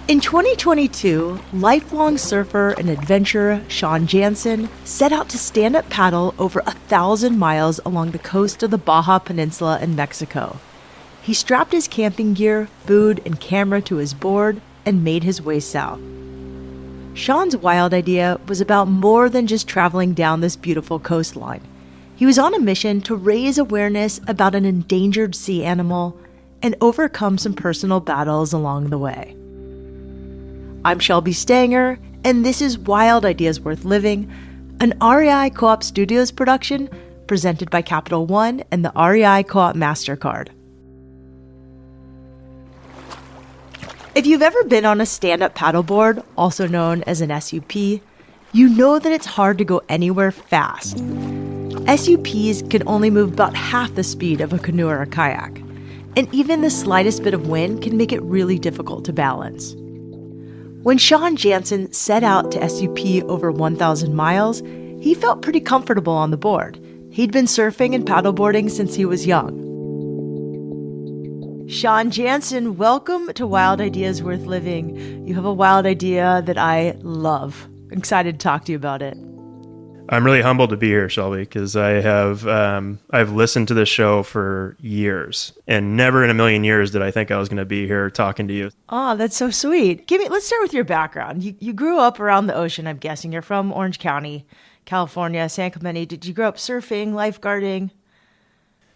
In 2022, lifelong surfer and adventurer Sean Jansen set out to stand-up paddle over 1,000 miles along the coast of the Baja Peninsula in Mexico. He strapped his camping gear, food, and camera to his board and made his way south. Sean's wild idea was about more than just traveling down this beautiful coastline. He was on a mission to raise awareness about an endangered sea animal and overcome some personal battles along the way. I'm Shelby Stanger, and this is Wild Ideas Worth Living, an REI Co-op Studios production presented by Capital One and the REI Co-op MasterCard. If you've ever been on a stand-up paddleboard, also known as an SUP, you know that it's hard to go anywhere fast. SUPs can only move about half the speed of a canoe or a kayak, and even the slightest bit of wind can make it really difficult to balance. When Sean Jansen set out to SUP over 1,000 miles, he felt pretty comfortable on the board. He'd been surfing and paddleboarding since he was young. Sean Jansen, welcome to Wild Ideas Worth Living. You have a wild idea that I love. I'm excited to talk to you about it. I'm really humbled to be here, Shelby, because I've listened to this show for years, and never in a million years did I think I was going to be here talking to you. Oh, that's so sweet. Let's start with your background. You grew up around the ocean, I'm guessing. You're from Orange County, California, San Clemente. Did you grow up surfing, lifeguarding?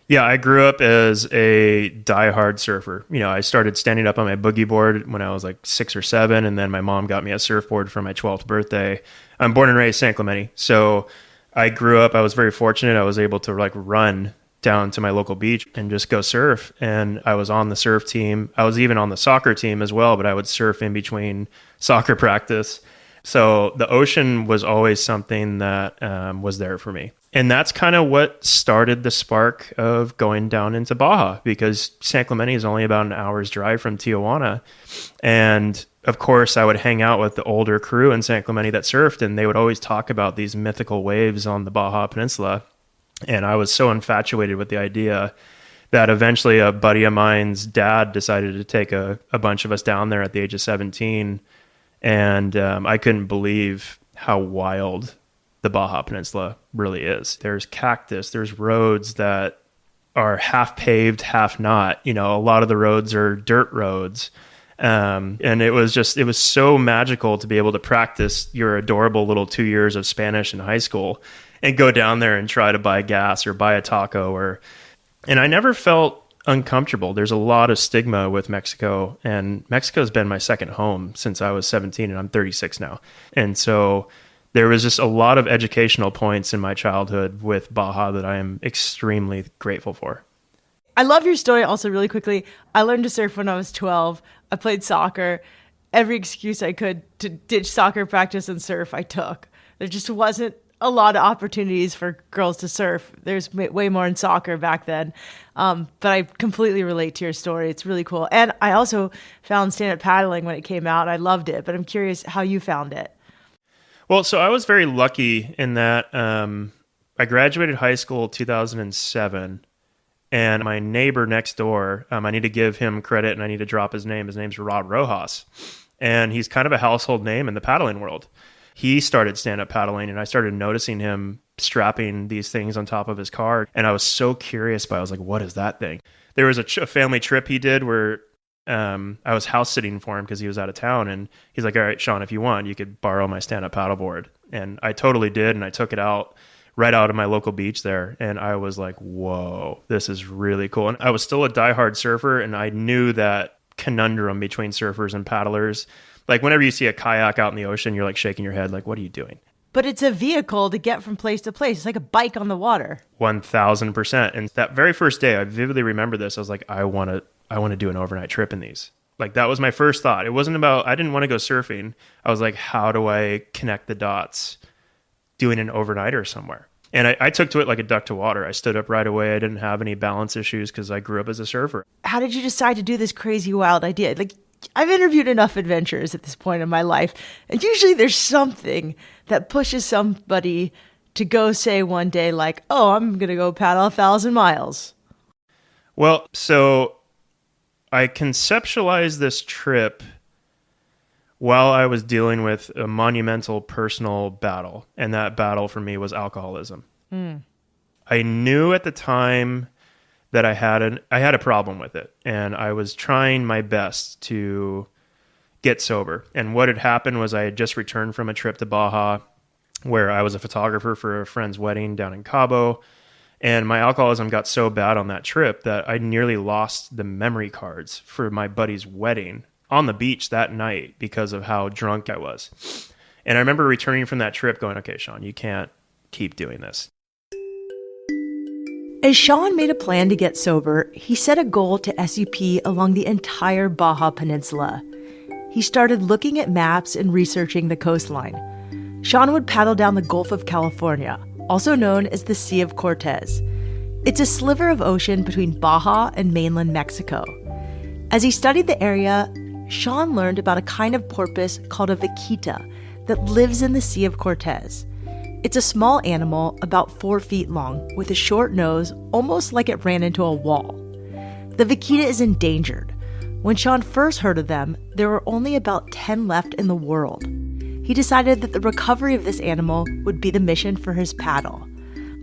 Yeah, I grew up as a diehard surfer. I started standing up on my boogie board when I was like 6 or 7, and then my mom got me a surfboard for my 12th birthday. I'm born and raised San Clemente, so I grew up. I was very fortunate. I was able to run down to my local beach and just go surf. And I was on the surf team. I was even on the soccer team as well, but I would surf in between soccer practice. So the ocean was always something that was there for me. And that's kind of what started the spark of going down into Baja, because San Clemente is only about an hour's drive from Tijuana. And of course, I would hang out with the older crew in San Clemente that surfed, and they would always talk about these mythical waves on the Baja Peninsula. And I was so infatuated with the idea that eventually a buddy of mine's dad decided to take a bunch of us down there at the age of 17. And I couldn't believe how wild the Baja Peninsula really is. There's cactus, there's roads that are half paved, half not. A lot of the roads are dirt roads. And it was so magical to be able to practice your adorable little 2 years of Spanish in high school and go down there and try to buy gas or buy a taco and I never felt uncomfortable. There's a lot of stigma with Mexico, and Mexico's been my second home since I was 17, and I'm 36 now. And so there was just a lot of educational points in my childhood with Baja that I am extremely grateful for. I love your story. Also, really quickly, I learned to surf when I was 12. I played soccer. Every excuse I could to ditch soccer practice and surf, I took. There just wasn't a lot of opportunities for girls to surf. There's way more in soccer back then. But I completely relate to your story. It's really cool. And I also found stand-up paddling when it came out. I loved it, but I'm curious how you found it. Well, so I was very lucky in that I graduated high school in 2007, and my neighbor next door, I need to give him credit and I need to drop his name. His name's Rod Rojas, and he's kind of a household name in the paddling world. He started stand-up paddling, and I started noticing him strapping these things on top of his car, and I was so curious, but I was like, what is that thing? There was a family trip he did where I was house sitting for him because he was out of town, and he's like, all right, Sean, if you want, you could borrow my stand-up paddleboard. And I totally did, and I took it out right out of my local beach there, and I was like, whoa, this is really cool. And I was still a diehard surfer, and I knew that conundrum between surfers and paddlers. Like whenever you see a kayak out in the ocean, you're like shaking your head like, what are you doing? But it's a vehicle to get from place to place. It's like a bike on the water. 1,000%. And that very first day, I vividly remember this. I was like, I want to do an overnight trip in these. Like that was my first thought. It wasn't about, I didn't want to go surfing. I was like, how do I connect the dots doing an overnighter somewhere? And I took to it like a duck to water. I stood up right away. I didn't have any balance issues because I grew up as a surfer. How did you decide to do this crazy wild idea? Like, I've interviewed enough adventurers at this point in my life, and usually there's something that pushes somebody to go say one day like, oh, I'm going to go paddle 1,000 miles. Well, so I conceptualized this trip while I was dealing with a monumental personal battle. And that battle for me was alcoholism. I knew at the time that I had a problem with it, and I was trying my best to get sober. And what had happened was I had just returned from a trip to Baja where I was a photographer for a friend's wedding down in Cabo. And my alcoholism got so bad on that trip that I nearly lost the memory cards for my buddy's wedding on the beach that night because of how drunk I was. And I remember returning from that trip going, okay, Sean, you can't keep doing this. As Sean made a plan to get sober, he set a goal to SUP along the entire Baja Peninsula. He started looking at maps and researching the coastline. Sean would paddle down the Gulf of California, also known as the Sea of Cortez. It's a sliver of ocean between Baja and mainland Mexico. As he studied the area, Sean learned about a kind of porpoise called a vaquita that lives in the Sea of Cortez. It's a small animal about 4 feet long with a short nose, almost like it ran into a wall. The vaquita is endangered. When Sean first heard of them, there were only about 10 left in the world. He decided that the recovery of this animal would be the mission for his paddle.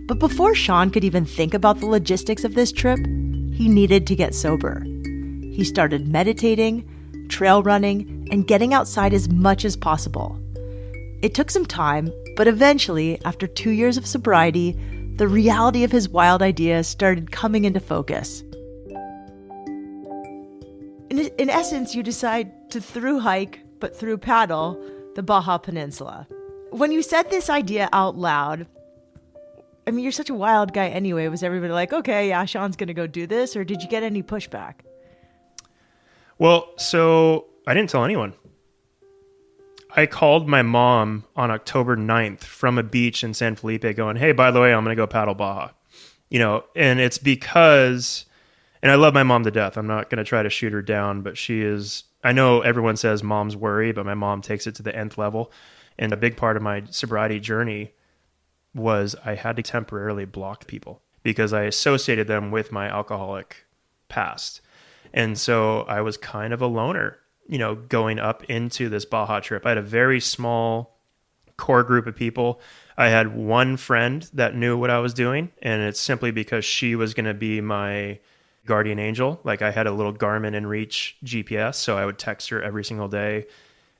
But before Sean could even think about the logistics of this trip, he needed to get sober. He started meditating, trail running, and getting outside as much as possible. It took some time, but eventually, after 2 years of sobriety, the reality of his wild ideas started coming into focus. In essence, you decide to through hike, but through paddle, the Baja Peninsula. When you said this idea out loud, I mean, you're such a wild guy anyway. Was everybody like, okay, yeah, Sean's going to go do this? Or did you get any pushback? Well, so I didn't tell anyone. I called my mom on October 9th from a beach in San Felipe going, hey, by the way, I'm going to go paddle Baja. And it's because, and I love my mom to death. I'm not going to try to shoot her down, but she is, I know everyone says moms worry, but my mom takes it to the nth level. And a big part of my sobriety journey was I had to temporarily block people because I associated them with my alcoholic past. And so I was kind of a loner, going up into this Baja trip. I had a very small core group of people. I had one friend that knew what I was doing, and it's simply because she was going to be my guardian angel. Like I had a little Garmin InReach GPS, so I would text her every single day.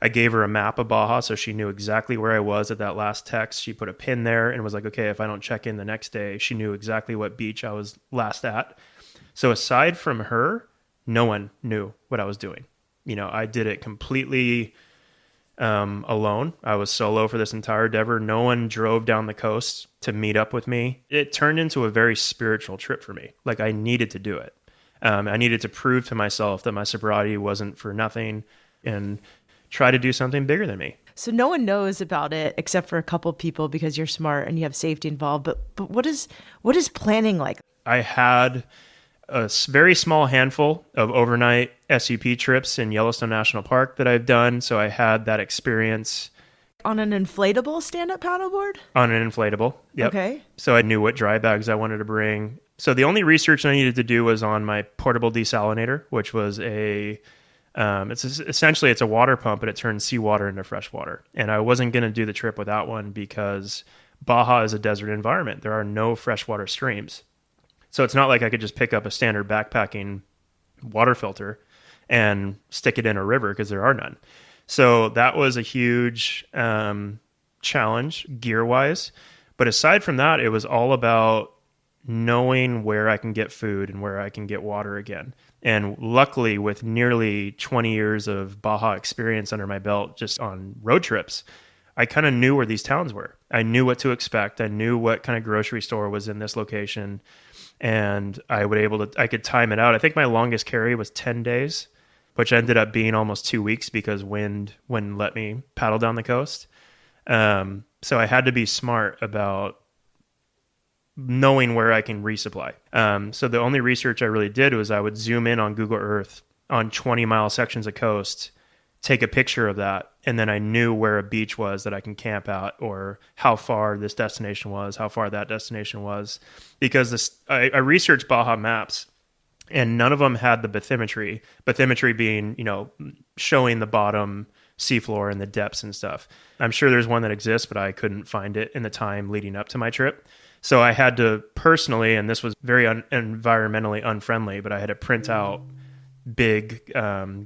I gave her a map of Baja, so she knew exactly where I was at that last text. She put a pin there and was like, okay, if I don't check in the next day, she knew exactly what beach I was last at. So aside from her, no one knew what I was doing. I did it completely alone. I was solo for this entire endeavor. No one drove down the coast to meet up with me. It turned into a very spiritual trip for me. Like I needed to do it. I needed to prove to myself that my sobriety wasn't for nothing and try to do something bigger than me. So no one knows about it except for a couple people because you're smart and you have safety involved. But what is planning like? I had a very small handful of overnight SUP trips in Yellowstone National Park that I've done. So I had that experience. On an inflatable stand-up paddleboard? On an inflatable, yep. Okay. So I knew what dry bags I wanted to bring. So the only research I needed to do was on my portable desalinator, which was essentially it's a water pump, but it turns seawater into fresh water. And I wasn't going to do the trip without one because Baja is a desert environment. There are no freshwater streams. So it's not like I could just pick up a standard backpacking water filter and stick it in a river because there are none. So that was a huge challenge gear-wise. But aside from that, it was all about knowing where I can get food and where I can get water again. And luckily, with nearly 20 years of Baja experience under my belt just on road trips, I kind of knew where these towns were. I knew what to expect. I knew what kind of grocery store was in this location. And I could time it out. I think my longest carry was 10 days, which ended up being almost 2 weeks because wind wouldn't let me paddle down the coast. So I had to be smart about knowing where I can resupply. So the only research I really did was I would zoom in on Google Earth on 20-mile sections of coast, take a picture of that, and then I knew where a beach was that I can camp at or how far this destination was, how far that destination was. Because I researched Baja maps, and none of them had the bathymetry. Bathymetry being, showing the bottom seafloor and the depths and stuff. I'm sure there's one that exists, but I couldn't find it in the time leading up to my trip. So I had to personally, and this was very environmentally unfriendly, but I had to print out big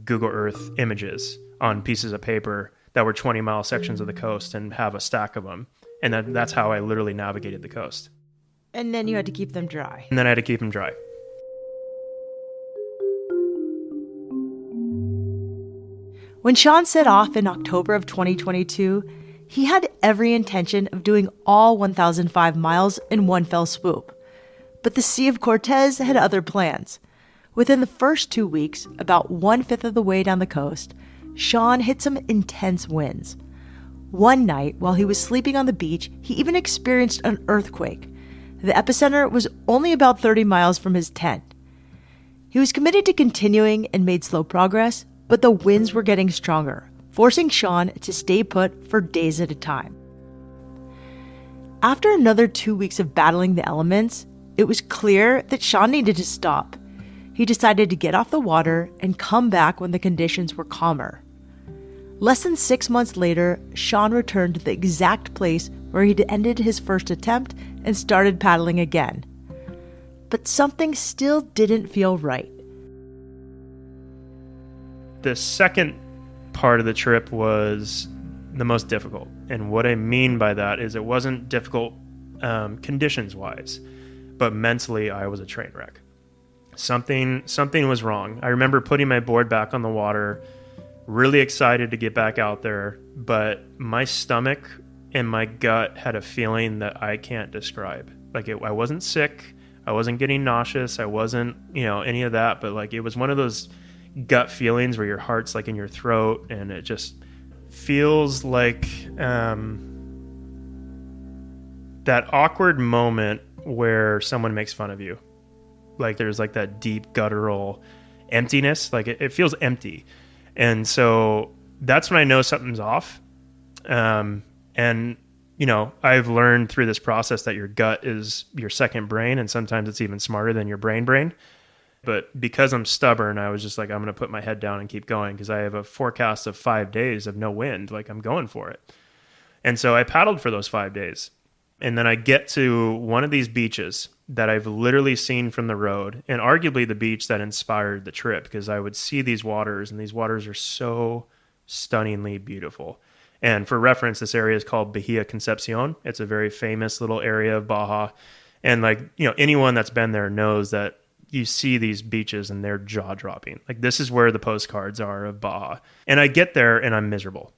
Google Earth images on pieces of paper that were 20-mile sections of the coast and have a stack of them. And that's how I literally navigated the coast. And then you had to keep them dry. And then I had to keep them dry. When Sean set off in October of 2022, he had every intention of doing all 1,005 miles in one fell swoop. But the Sea of Cortez had other plans. Within the first 2 weeks, about 1/5 of the way down the coast, Sean hit some intense winds. One night, while he was sleeping on the beach, he even experienced an earthquake. The epicenter was only about 30 miles from his tent. He was committed to continuing and made slow progress, but the winds were getting stronger, forcing Sean to stay put for days at a time. After another 2 weeks of battling the elements, it was clear that Sean needed to stop. He decided to get off the water and come back when the conditions were calmer. Less than 6 months later, Sean returned to the exact place where he'd ended his first attempt and started paddling again. But something still didn't feel right. The second part of the trip was the most difficult. And what I mean by that is it wasn't difficult conditions-wise, but mentally I was a train wreck. Something was wrong. I remember putting my board back on the water, really excited to get back out there, but my stomach and my gut had a feeling that I can't describe. I wasn't sick, I wasn't getting nauseous, I wasn't, any of that, but it was one of those gut feelings where your heart's in your throat and it just feels like that awkward moment where someone makes fun of you. There's that deep guttural emptiness, it feels empty. And so that's when I know something's off. And I've learned through this process that your gut is your second brain, and sometimes it's even smarter than your brain. But because I'm stubborn, I was just I'm going to put my head down and keep going because I have a forecast of 5 days of no wind. I'm going for it. And so I paddled for those 5 days. And then I get to one of these beaches that I've literally seen from the road, and arguably the beach that inspired the trip, because I would see these waters, and these waters are so stunningly beautiful. And for reference, this area is called Baja Concepcion. It's a very famous little area of Baja. And anyone that's been there knows that you see these beaches and they're jaw-dropping. This is where the postcards are of Baja. And I get there and I'm miserable.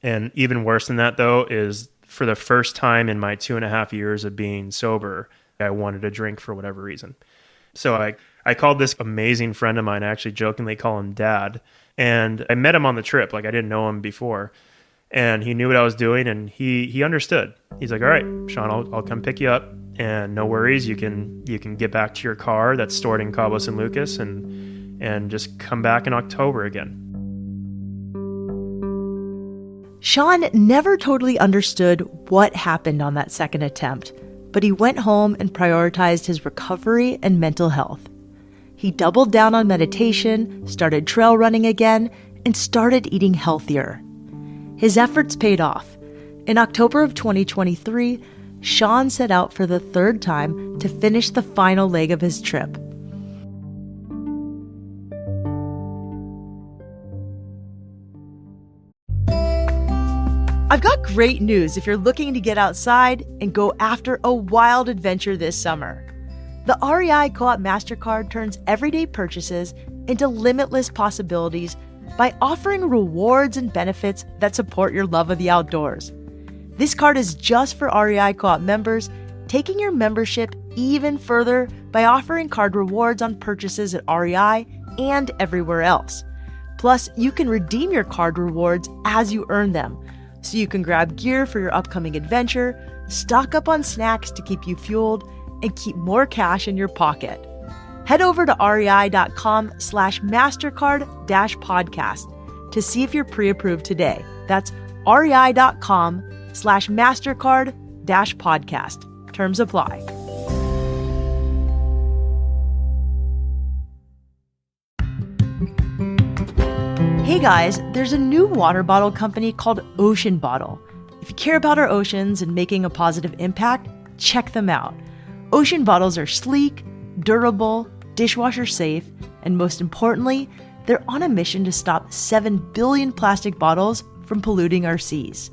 And even worse than that, though, is for the first time in my 2.5 years of being sober, I wanted a drink for whatever reason. So I called this amazing friend of mine. I actually jokingly call him Dad. And I met him on the trip. I didn't know him before. And he knew what I was doing, and he understood. He's like, all right, Sean, I'll come pick you up. And no worries, you can get back to your car that's stored in Cabo San Lucas and just come back in October again. Sean never totally understood what happened on that second attempt, but he went home and prioritized his recovery and mental health. He doubled down on meditation, started trail running again, and started eating healthier. His efforts paid off. In October of 2023, Sean set out for the third time to finish the final leg of his trip. I've got great news if you're looking to get outside and go after a wild adventure this summer. The REI Co-op MasterCard turns everyday purchases into limitless possibilities by offering rewards and benefits that support your love of the outdoors. This card is just for REI Co-op members, taking your membership even further by offering card rewards on purchases at REI and everywhere else. Plus, you can redeem your card rewards as you earn them, so you can grab gear for your upcoming adventure, stock up on snacks to keep you fueled, and keep more cash in your pocket. Head over to rei.com/MasterCard-podcast to see if you're pre-approved today. That's rei.com/MasterCard-podcast. Terms apply. Hey guys, there's a new water bottle company called Ocean Bottle. If you care about our oceans and making a positive impact, check them out. Ocean bottles are sleek, durable, dishwasher safe, and most importantly, they're on a mission to stop 7 billion plastic bottles from polluting our seas.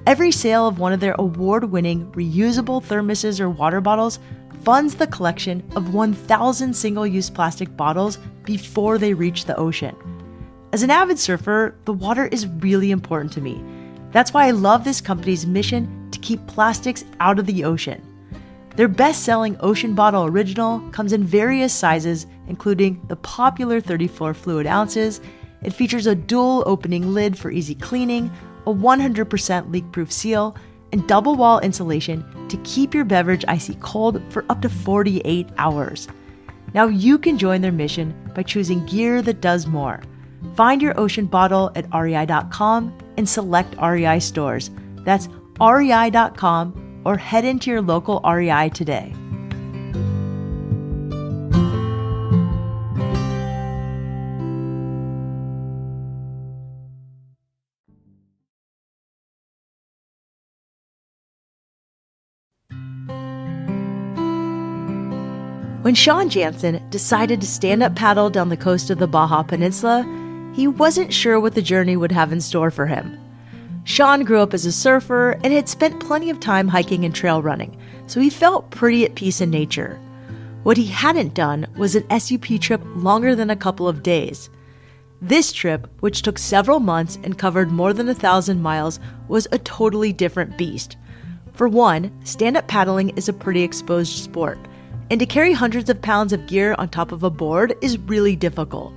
Every sale of one of their award-winning reusable thermoses or water bottles funds the collection of 1,000 single-use plastic bottles before they reach the ocean. As an avid surfer, the water is really important to me. That's why I love this company's mission to keep plastics out of the ocean. Their best-selling Ocean Bottle Original comes in various sizes, including the popular 34 fluid ounces. It features a dual opening lid for easy cleaning, a 100% leak-proof seal, and double wall insulation to keep your beverage icy cold for up to 48 hours. Now you can join their mission by choosing gear that does more. Find your Ocean Bottle at rei.com and select REI stores. That's rei.com or head into your local REI today. When Sean Jansen decided to stand-up paddle down the coast of the Baja Peninsula, he wasn't sure what the journey would have in store for him. Sean grew up as a surfer and had spent plenty of time hiking and trail running, so he felt pretty at peace in nature. What he hadn't done was an SUP trip longer than a couple of days. This trip, which took several months and covered more than 1,000 miles, was a totally different beast. For one, stand-up paddling is a pretty exposed sport, and to carry hundreds of pounds of gear on top of a board is really difficult.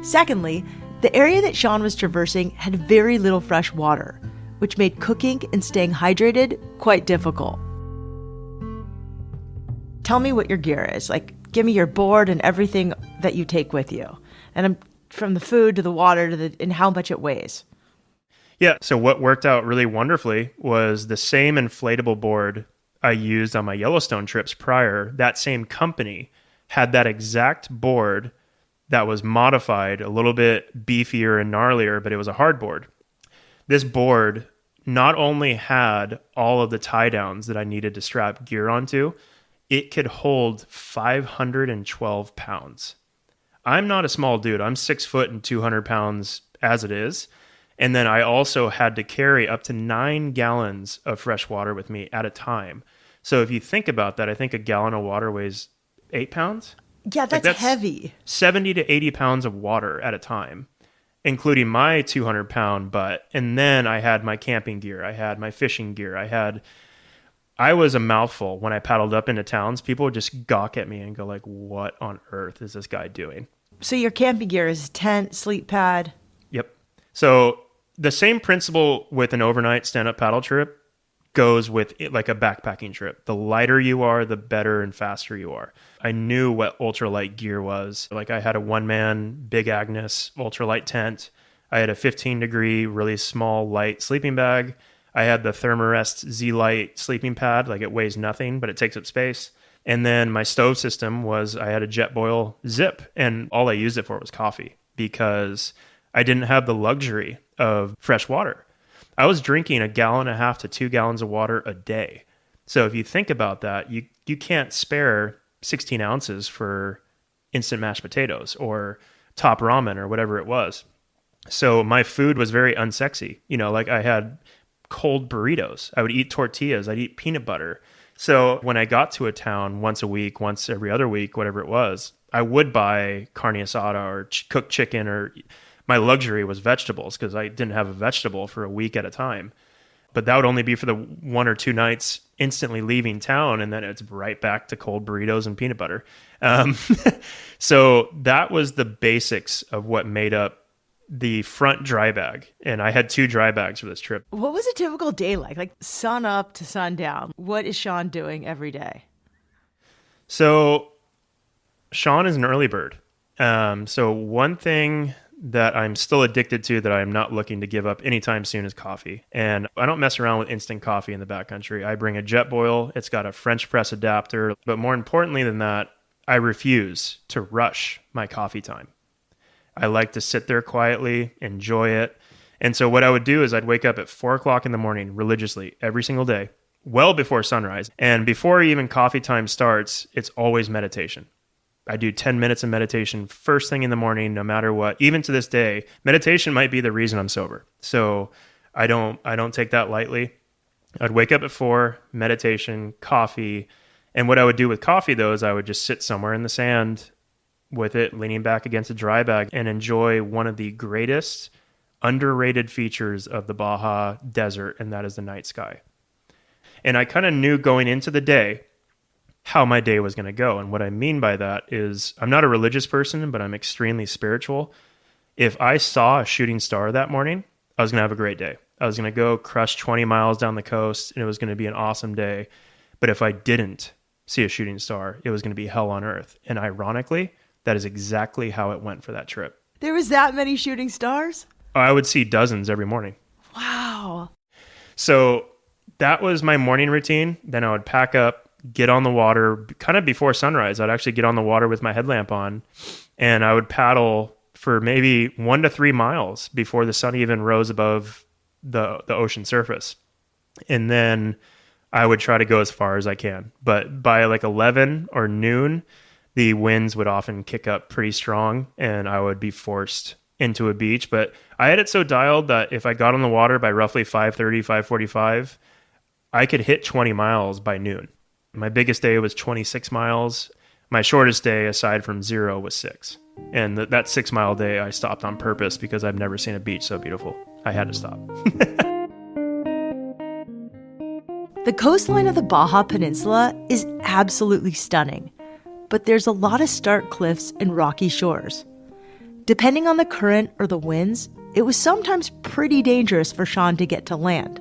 Secondly, the area that Sean was traversing had very little fresh water, which made cooking and staying hydrated quite difficult. Tell me what your gear is. Give me your board and everything that you take with you. And from the food to the water and how much it weighs. Yeah, so what worked out really wonderfully was the same inflatable board I used on my Yellowstone trips prior. That same company had that exact board that was modified, a little bit beefier and gnarlier, but it was a hard board. This board not only had all of the tie downs that I needed to strap gear onto, it could hold 512 pounds. I'm not a small dude. I'm 6 foot and 200 pounds as it is. And then I also had to carry up to 9 gallons of fresh water with me at a time. So if you think about that, I think a gallon of water weighs 8 pounds. Yeah, that's heavy. 70 to 80 pounds of water at a time, including my 200-pound butt. And then I had my camping gear. I had my fishing gear. I was a mouthful when I paddled up into towns. People would just gawk at me and go like, what on earth is this guy doing? So your camping gear is tent, sleep pad. Yep. So the same principle with an overnight stand-up paddle trip goes with it, like a backpacking trip. The lighter you are, the better and faster you are. I knew what ultralight gear was. Like I had a one-man Big Agnes ultralight tent. I had a 15-degree, really small, light sleeping bag. I had the Thermarest Z-Lite sleeping pad. Like it weighs nothing, but it takes up space. And then my stove system was, I had a Jetboil Zip, and all I used it for was coffee because I didn't have the luxury of fresh water. I was drinking 1.5 gallons to 2 gallons of water a day. So if you think about that, you can't spare 16 ounces for instant mashed potatoes or top ramen or whatever it was. So my food was very unsexy. Like I had cold burritos. I would eat tortillas. I'd eat peanut butter. So when I got to a town once a week, once every other week, whatever it was, I would buy carne asada or cooked chicken, or my luxury was vegetables because I didn't have a vegetable for a week at a time. But that would only be for the 1 or 2 nights instantly leaving town, and then it's right back to cold burritos and peanut butter. So that was the basics of what made up the front dry bag. And I had 2 dry bags for this trip. What was a typical day like? Like sun up to sundown. What is Sean doing every day? So Sean is an early bird. So one thing that I'm still addicted to that I'm not looking to give up anytime soon is coffee. And I don't mess around with instant coffee in the backcountry. I bring a Jetboil. It's got a French press adapter. But more importantly than that, I refuse to rush my coffee time. I like to sit there quietly, enjoy it. And so what I would do is I'd wake up at 4 o'clock in the morning religiously every single day, well before sunrise. And before even coffee time starts, it's always meditation. I do 10 minutes of meditation first thing in the morning, no matter what. Even to this day, meditation might be the reason I'm sober. So I don't take that lightly. I'd wake up at 4, meditation, coffee. And what I would do with coffee, though, is I would just sit somewhere in the sand with it, leaning back against a dry bag, and enjoy one of the greatest underrated features of the Baja desert, and that is the night sky. And I kind of knew going into the day how my day was going to go. And what I mean by that is I'm not a religious person, but I'm extremely spiritual. If I saw a shooting star that morning, I was going to have a great day. I was going to go crush 20 miles down the coast, and it was going to be an awesome day. But if I didn't see a shooting star, it was going to be hell on earth. And ironically, that is exactly how it went for that trip. There was that many shooting stars? I would see dozens every morning. Wow. So that was my morning routine. Then I would pack up, get on the water kind of before sunrise. I'd actually get on the water with my headlamp on, and I would paddle for maybe 1 to 3 miles before the sun even rose above the ocean surface. And then I would try to go as far as I can. But by like 11 or noon, the winds would often kick up pretty strong, and I would be forced into a beach. But I had it so dialed that if I got on the water by roughly 5:30, 5:45, I could hit 20 miles by noon. My biggest day was 26 miles. My shortest day, aside from 0, was 6. And that 6-mile day, I stopped on purpose because I've never seen a beach so beautiful. I had to stop. The coastline of the Baja Peninsula is absolutely stunning, but there's a lot of stark cliffs and rocky shores. Depending on the current or the winds, it was sometimes pretty dangerous for Sean to get to land.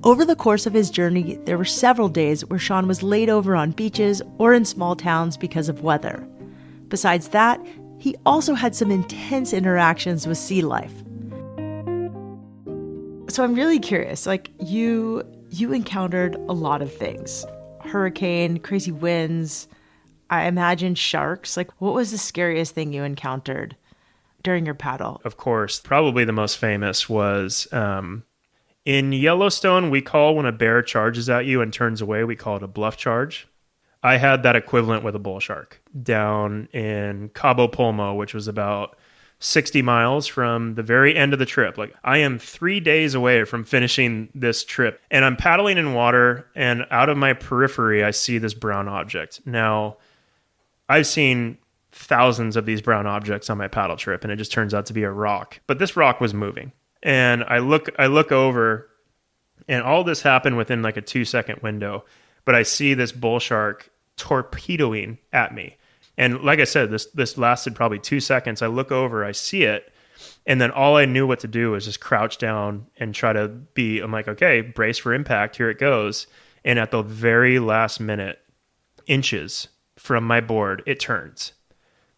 Over the course of his journey, there were several days where Sean was laid over on beaches or in small towns because of weather. Besides that, he also had some intense interactions with sea life. So I'm really curious, like you encountered a lot of things. Hurricane, crazy winds, I imagine sharks. Like, what was the scariest thing you encountered during your paddle? Of course, probably the most famous was in Yellowstone, we call when a bear charges at you and turns away, we call it a bluff charge. I had that equivalent with a bull shark down in Cabo Pulmo, which was about 60 miles from the very end of the trip. Like, I am 3 days away from finishing this trip, and I'm paddling in water, and out of my periphery, I see this brown object. Now, I've seen thousands of these brown objects on my paddle trip, and it just turns out to be a rock. But this rock was moving. And I look over, and all this happened within like a 2-second window. But I see this bull shark torpedoing at me. And like I said, this lasted probably 2 seconds. I look over, I see it. And then all I knew what to do was just crouch down and try to I'm like, okay, brace for impact. Here it goes. And at the very last minute, inches from my board, it turns.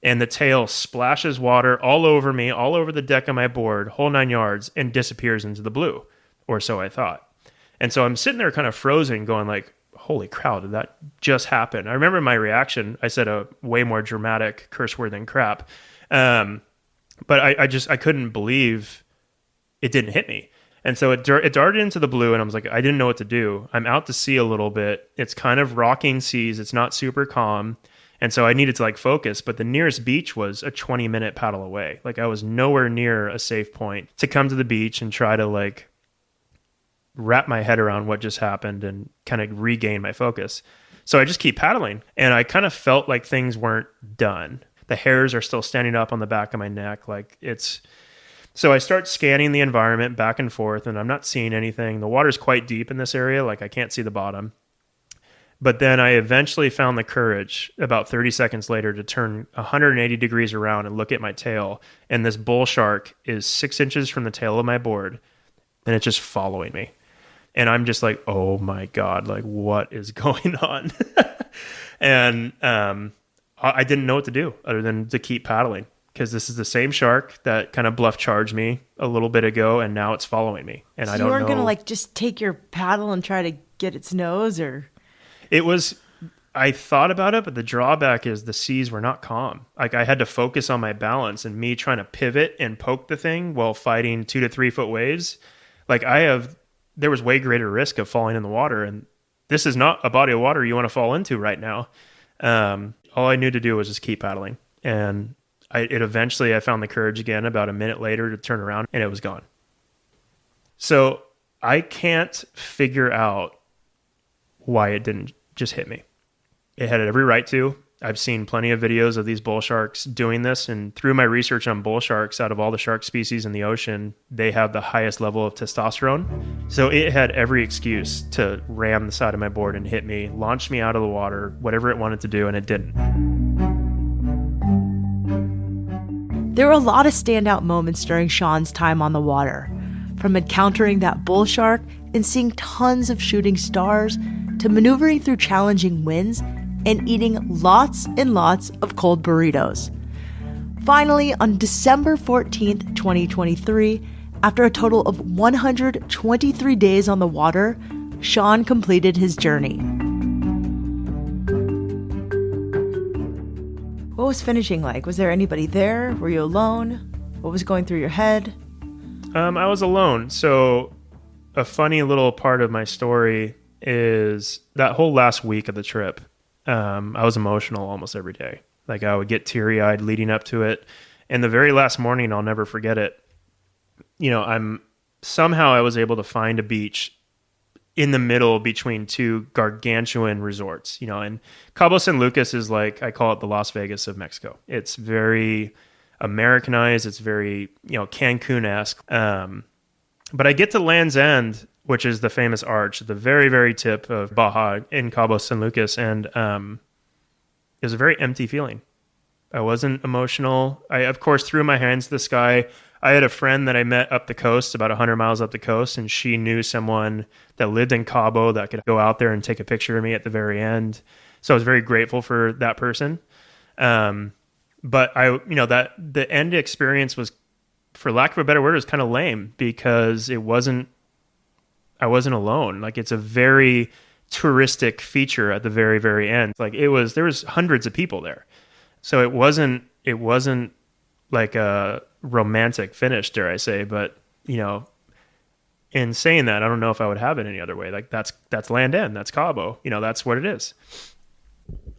And the tail splashes water all over me, all over the deck of my board, whole 9 yards, and disappears into the blue, or so I thought. And so I'm sitting there kind of frozen, going like, holy cow, did that just happen? I remember my reaction. I said a way more dramatic curse word than crap. But I couldn't believe it didn't hit me. And so it darted into the blue, and I was like, I didn't know what to do. I'm out to sea a little bit. It's kind of rocking seas. It's not super calm. And so I needed to like focus, but the nearest beach was a 20-minute paddle away. Like, I was nowhere near a safe point to come to the beach and try to like wrap my head around what just happened and kind of regain my focus. So I just keep paddling, and I kind of felt like things weren't done. The hairs are still standing up on the back of my neck. So I start scanning the environment back and forth, and I'm not seeing anything. The water's quite deep in this area. Like, I can't see the bottom. But then I eventually found the courage about 30 seconds later to turn 180 degrees around and look at my tail. And this bull shark is 6 inches from the tail of my board, and it's just following me. And I'm just like, oh my God, like, what is going on? And I didn't know what to do other than to keep paddling, because this is the same shark that kind of bluff charged me a little bit ago, and now it's following me. And so I don't know. You weren't going to like just take your paddle and try to get its nose, or... It was, I thought about it, but the drawback is the seas were not calm. Like I had to focus on my balance, and me trying to pivot and poke the thing while fighting 2 to 3 foot waves. Like there was way greater risk of falling in the water. And this is not a body of water you want to fall into right now. All I knew to do was just keep paddling. And eventually I found the courage again about a minute later to turn around, and it was gone. So I can't figure out why it didn't just hit me. It had every right to. I've seen plenty of videos of these bull sharks doing this, and through my research on bull sharks, out of all the shark species in the ocean, they have the highest level of testosterone. So it had every excuse to ram the side of my board and hit me, launch me out of the water, whatever it wanted to do, and it didn't. There were a lot of standout moments during Sean's time on the water, from encountering that bull shark and seeing tons of shooting stars, to maneuvering through challenging winds and eating lots and lots of cold burritos. Finally, on December 14th, 2023, after a total of 123 days on the water, Sean completed his journey. What was finishing like? Was there anybody there? Were you alone? What was going through your head? I was alone. So a funny little part of my story is that whole last week of the trip, I was emotional almost every day. Like I would get teary-eyed leading up to it. And the very last morning, I'll never forget it. You know, I was able to find a beach in the middle between 2 gargantuan resorts, you know, and Cabo San Lucas is like, I call it the Las Vegas of Mexico. It's very Americanized. It's very, you know, Cancun-esque. But I get to Land's End, which is the famous arch at the very, very tip of Baja in Cabo San Lucas. And it was a very empty feeling. I wasn't emotional. I, of course, threw my hands to the sky. I had a friend that I met up the coast, about 100 miles up the coast, and she knew someone that lived in Cabo that could go out there and take a picture of me at the very end. So I was very grateful for that person. But that the end experience was, for lack of a better word, was kind of lame because I wasn't alone. Like it's a very touristic feature at the very, very end. Like there was hundreds of people there. So it wasn't like a romantic finish, dare I say, but you know, in saying that, I don't know if I would have it any other way. Like that's Land End, that's Cabo, you know, that's what it is.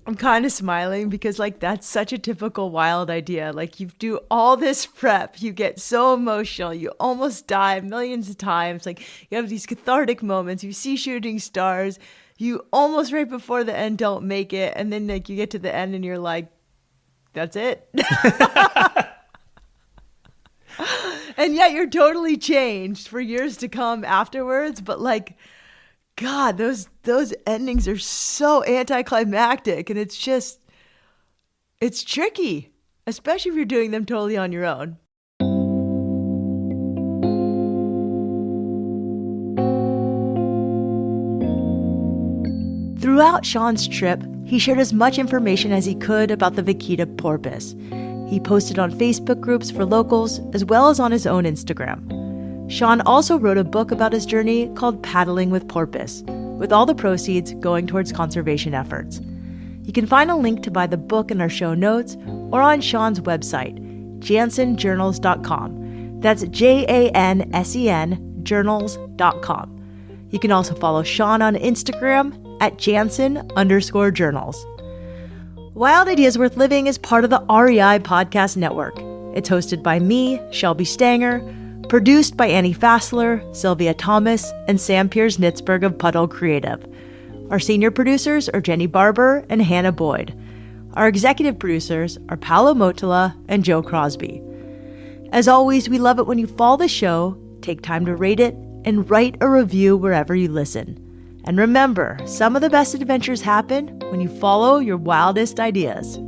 I'm kind of smiling because like that's such a typical wild idea. Like you do all this prep, you get so emotional, you almost die millions of times. Like you have these cathartic moments, you see shooting stars, you almost right before the end don't make it, and then like you get to the end and you're like, that's it. And yet you're totally changed for years to come afterwards. But like, God, those endings are so anticlimactic, and it's tricky, especially if you're doing them totally on your own. Throughout Sean's trip, he shared as much information as he could about the vaquita porpoise. He posted on Facebook groups for locals, as well as on his own Instagram. Sean also wrote a book about his journey called Paddling with Porpoise, with all the proceeds going towards conservation efforts. You can find a link to buy the book in our show notes or on Sean's website, jansenjournals.com. That's JANSEN journals.com. You can also follow Sean on Instagram at Jansen_journals. Wild Ideas Worth Living is part of the REI Podcast Network. It's hosted by me, Shelby Stanger, produced by Annie Fassler, Sylvia Thomas, and Sam Piers-Nitzberg of Puddle Creative. Our senior producers are Jenny Barber and Hannah Boyd. Our executive producers are Paolo Motola and Joe Crosby. As always, we love it when you follow the show, take time to rate it, and write a review wherever you listen. And remember, some of the best adventures happen when you follow your wildest ideas.